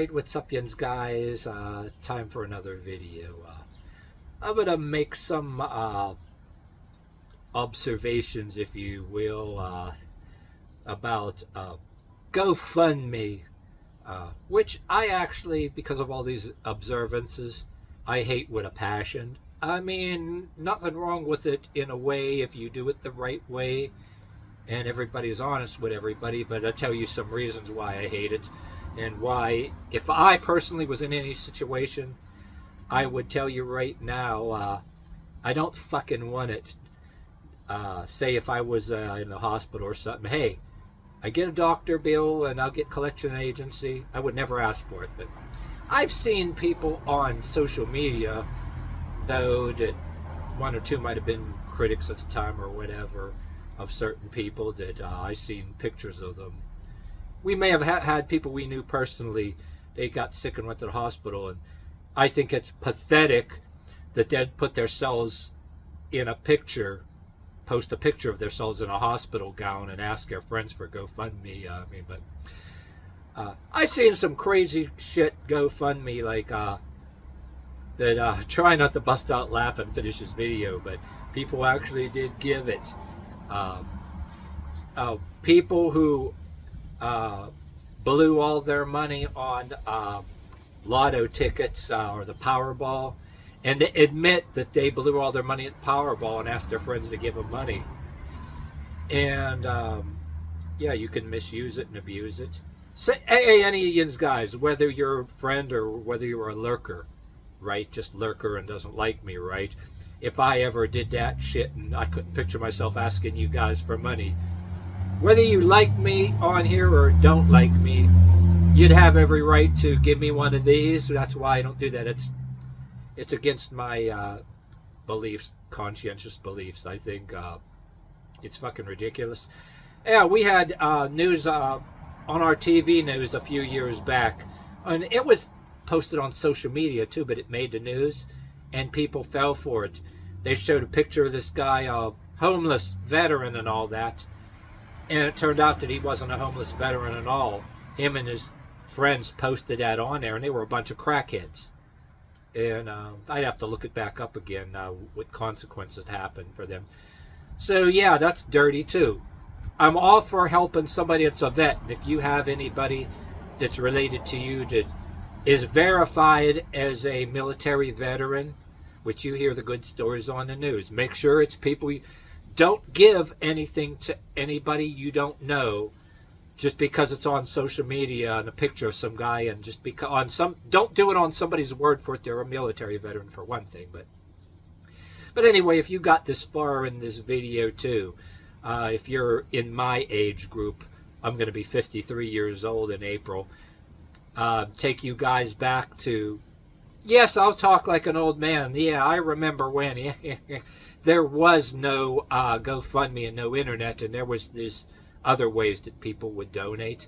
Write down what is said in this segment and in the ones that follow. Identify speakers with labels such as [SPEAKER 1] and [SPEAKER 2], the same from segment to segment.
[SPEAKER 1] Alright, what's up, yins guys? Time for another video. I'm gonna make some observations, if you will, about GoFundMe, which I actually, because of all these observances, I hate with a passion. I mean, nothing wrong with it in a way if you do it the right way and everybody's honest with everybody, but I'll tell you some reasons why I hate it. And why, if I personally was in any situation, I would tell you right now, I don't fucking want it. Say if I was in the hospital or something, hey, I get a doctor bill and I'll get collection agency. I would never ask for it. But I've seen people on social media, though, that one or two might have been critics at the time or whatever, of certain people that I seen pictures of them. We may have had people we knew personally, they got sick and went to the hospital, and I think it's pathetic that they'd put themselves in a picture, post a picture of themselves in a hospital gown and ask their friends for GoFundMe. I've seen some crazy shit GoFundMe, like that try not to bust out laughing and finish this video, but people actually did give it. People who blew all their money on lotto tickets or the Powerball, and they admit that they blew all their money at Powerball and asked their friends to give them money. And yeah, you can misuse it and abuse it. So, hey, any of you guys, whether you're a friend or whether you're a lurker, right? Just lurker and doesn't like me, right? If I ever did that shit and I couldn't picture myself asking you guys for money, whether you like me on here or don't like me, you'd have every right to give me one of these. That's why I don't do that. It's against my beliefs, conscientious beliefs. I think it's fucking ridiculous. Yeah, we had news on our TV news a few years back, and it was posted on social media too, but it made the news, and people fell for it. They showed a picture of this guy, homeless veteran and all that. And it turned out that he wasn't a homeless veteran at all. Him and his friends posted that on there, and they were a bunch of crackheads. And I'd have to look it back up again, what consequences happened for them. So yeah, that's dirty too. I'm all for helping somebody that's a vet. And if you have anybody that's related to you that is verified as a military veteran, which you hear the good stories on the news, make sure it's people. Don't give anything to anybody you don't know just because it's on social media and a picture of some guy, and just because on some, don't do it on somebody's word for it. They're a military veteran for one thing, but anyway, if you got this far in this video too, if you're in my age group, I'm going to be 53 years old in April. Take you guys back to, yes, I'll talk like an old man. Yeah, I remember when. There was no GoFundMe and no internet, and there was these other ways that people would donate.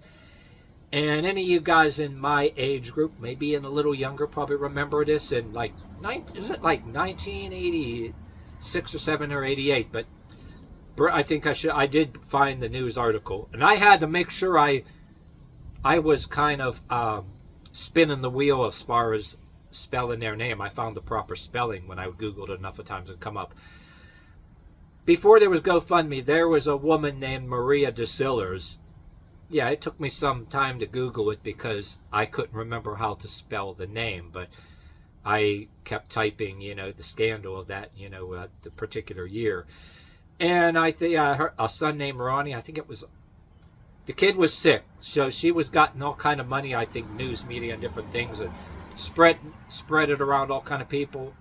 [SPEAKER 1] And any of you guys in my age group, maybe in a little younger, probably remember this in like, is it like 1986 or 7 or 88? But I think I did find the news article, and I had to make sure I was kind of spinning the wheel as far as spelling their name. I found the proper spelling when I Googled it enough of times to come up. Before there was GoFundMe, there was a woman named Maria DeSillers. Yeah, it took me some time to Google it because I couldn't remember how to spell the name, but I kept typing, the scandal of that, the particular year. And I think a son named Ronnie, I think it was, the kid was sick, so she was gotten all kind of money, I think news media and different things, and spread it around all kind of people.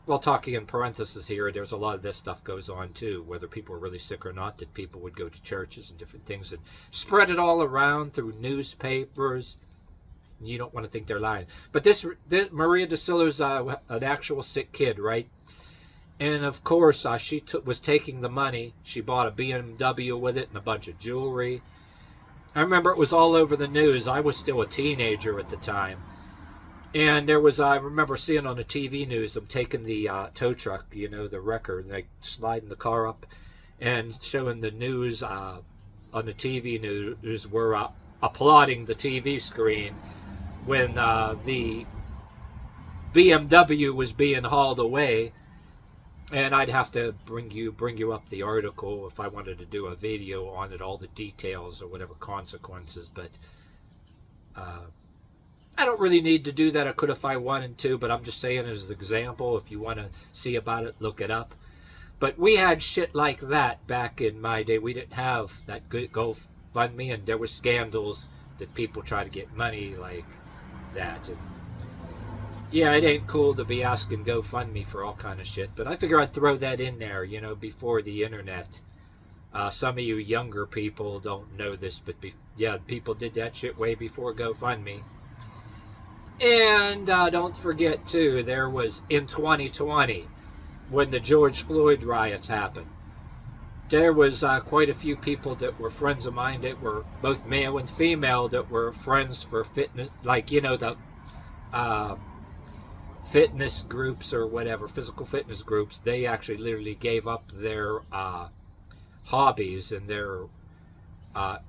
[SPEAKER 1] Well, talking in parentheses here, there's a lot of this stuff goes on too, whether people are really sick or not, that people would go to churches and different things and spread it all around through newspapers. And you don't want to think they're lying. But this Maria DeSiller's an actual sick kid, right? And of course, she was taking the money. She bought a BMW with it and a bunch of jewelry. I remember it was all over the news. I was still a teenager at the time. And there was, I remember seeing on the TV news, them taking the tow truck, the wrecker, like sliding the car up and showing the news on the TV news were applauding the TV screen when the BMW was being hauled away, and I'd have to bring you up the article if I wanted to do a video on it, all the details or whatever consequences. But I don't really need to do that. I could if I wanted to, but I'm just saying it as an example. If you want to see about it, look it up. But we had shit like that back in my day. We didn't have that good GoFundMe, and there were scandals that people try to get money like that. And yeah, it ain't cool to be asking GoFundMe for all kind of shit, but I figure I'd throw that in there, you know, before the internet. Some of you younger people don't know this, but yeah, people did that shit way before GoFundMe. And don't forget, too, there was in 2020, when the George Floyd riots happened, there was quite a few people that were friends of mine that were both male and female that were friends for fitness, like, you know, the fitness groups or whatever, physical fitness groups. They actually literally gave up their hobbies and their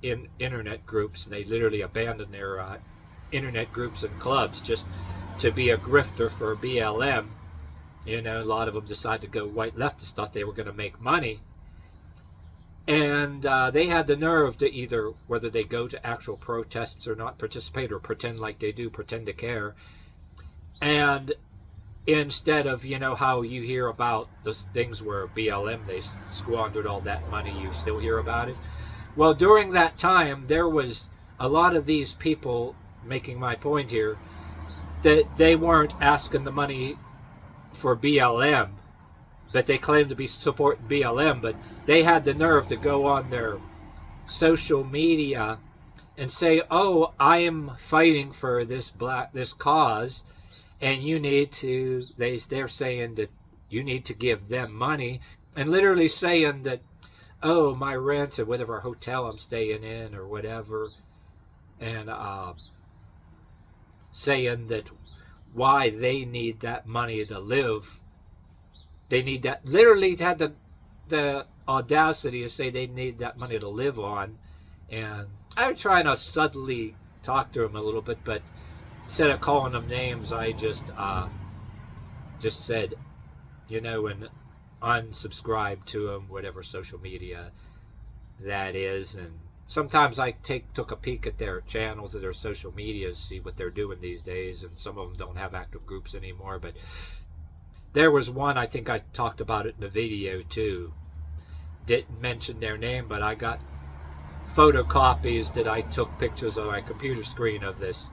[SPEAKER 1] internet groups. They literally abandoned their internet groups and clubs just to be a grifter for BLM. You know, a lot of them decided to go white leftists, thought they were going to make money. And they had the nerve to either, whether they go to actual protests or not participate, or pretend like they do, pretend to care. And instead of, you know, how you hear about those things where BLM, they squandered all that money, you still hear about it. Well, during that time, there was a lot of these people, making my point here, that they weren't asking the money for BLM, but they claimed to be supporting BLM, but they had the nerve to go on their social media and say, oh, I am fighting for this cause, and you need to, they're saying that you need to give them money, and literally saying that, oh, my rent at whatever hotel I'm staying in or whatever, and saying that why they need that money to live. They need that, literally had the audacity to say they need that money to live on. And I was trying to subtly talk to them a little bit, but instead of calling them names, I just said, you know, and unsubscribe to them, whatever social media that is. And sometimes I took a peek at their channels, at their social medias, see what they're doing these days, and some of them don't have active groups anymore. But there was one, I think I talked about it in the video too, didn't mention their name, but I got photocopies that I took pictures on my computer screen of this.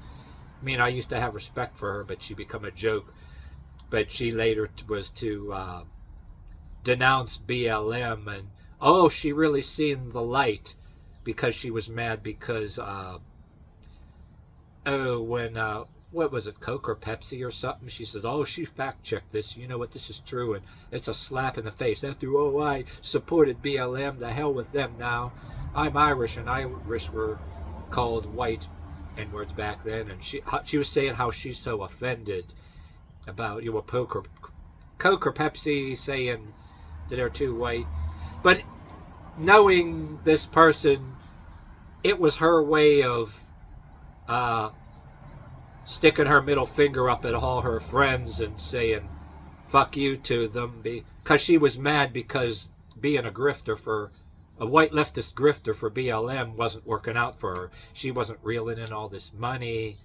[SPEAKER 1] I mean, I used to have respect for her, but she became a joke. But she later was to denounce BLM, and oh, she really seen the light, because she was mad because what was it, Coke or Pepsi or something, she says, oh, she fact checked this, you know what, this is true, and it's a slap in the face. After, oh, I supported BLM, the hell with them now. I'm Irish, and Irish were called white N-words back then, and she was saying how she's so offended about, you know, Coke or Pepsi saying that they're too white. But knowing this person, it was her way of sticking her middle finger up at all her friends and saying fuck you to them, because she was mad because being a grifter for a white leftist grifter for BLM wasn't working out for her. She wasn't reeling in all this money,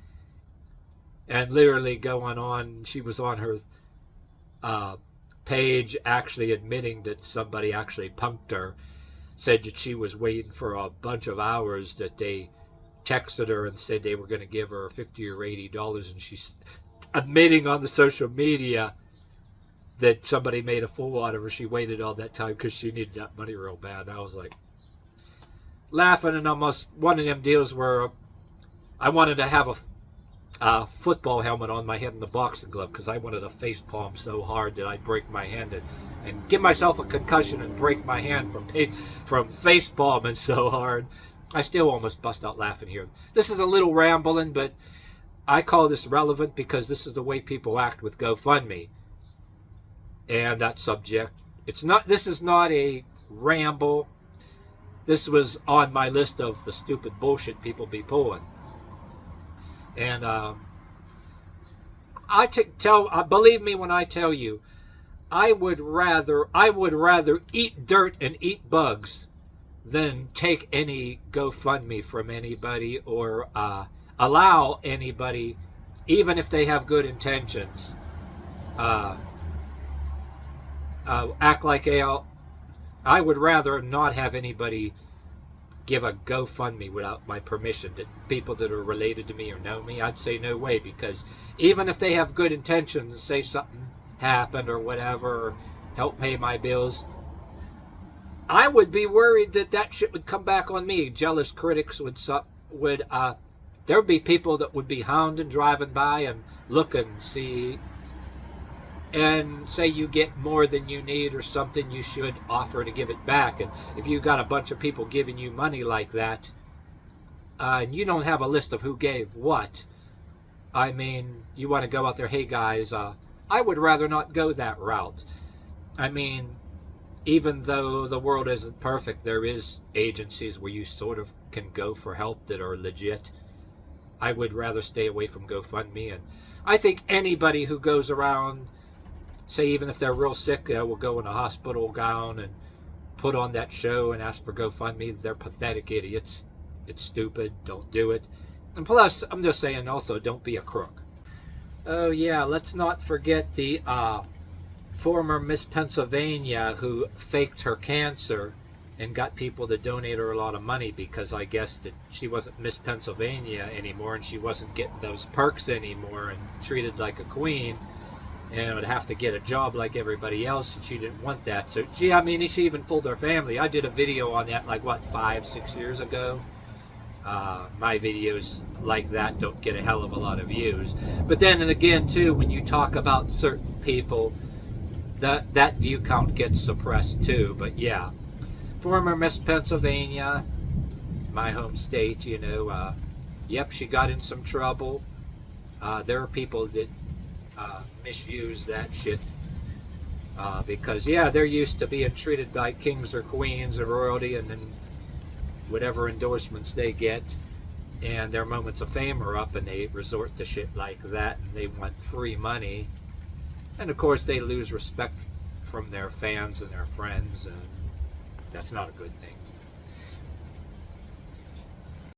[SPEAKER 1] and literally going on, she was on her page actually admitting that somebody actually punked her, said that she was waiting for a bunch of hours, that they texted her and said they were going to give her $50 or $80, and she's admitting on the social media that somebody made a fool out of her. She waited all that time because she needed that money real bad. And I was like laughing, and almost one of them deals where I wanted to have a football helmet on my head and the boxing glove, because I wanted to face palm so hard that I'd break my hand and give myself a concussion and break my hand from face palming so hard. I still almost bust out laughing here. This is a little rambling, but I call this relevant because this is the way people act with GoFundMe and that subject. This is not a ramble. This was on my list of the stupid bullshit people be pulling. And believe me when I tell you, I would rather eat dirt and eat bugs than take any GoFundMe from anybody, or allow anybody, even if they have good intentions, uh, act like they all. I would rather not have anybody give a GoFundMe without my permission to people that are related to me or know me. I'd say no way, because even if they have good intentions, say something happened or whatever, or help pay my bills, I would be worried that that shit would come back on me. Jealous critics would there would be people that would be hounding, driving by and look and see, and say you get more than you need or something, you should offer to give it back. And if you got a bunch of people giving you money like that, and you don't have a list of who gave what, I mean, you want to go out there, hey guys, I would rather not go that route. I mean, even though the world isn't perfect, there is agencies where you sort of can go for help that are legit. I would rather stay away from GoFundMe. And I think anybody who goes around, say even if they're real sick, will go in a hospital gown and put on that show and ask for GoFundMe, they're pathetic idiots. It's stupid. Don't do it. And plus, I'm just saying also, don't be a crook. Oh yeah, let's not forget the former Miss Pennsylvania who faked her cancer and got people to donate her a lot of money, because I guess that she wasn't Miss Pennsylvania anymore and she wasn't getting those perks anymore and treated like a queen, and would have to get a job like everybody else, and she didn't want that. So she even fooled her family. I did a video on that like 5-6 years ago. My videos like that don't get a hell of a lot of views. But then and again too, when you talk about certain people, that view count gets suppressed too. But yeah, former Miss Pennsylvania, my home state, yep, she got in some trouble. There are people that misuse that shit, because yeah, they're used to being treated like kings or queens or royalty, and then whatever endorsements they get and their moments of fame are up, and they resort to shit like that, and they want free money, and of course they lose respect from their fans and their friends, and that's not a good thing.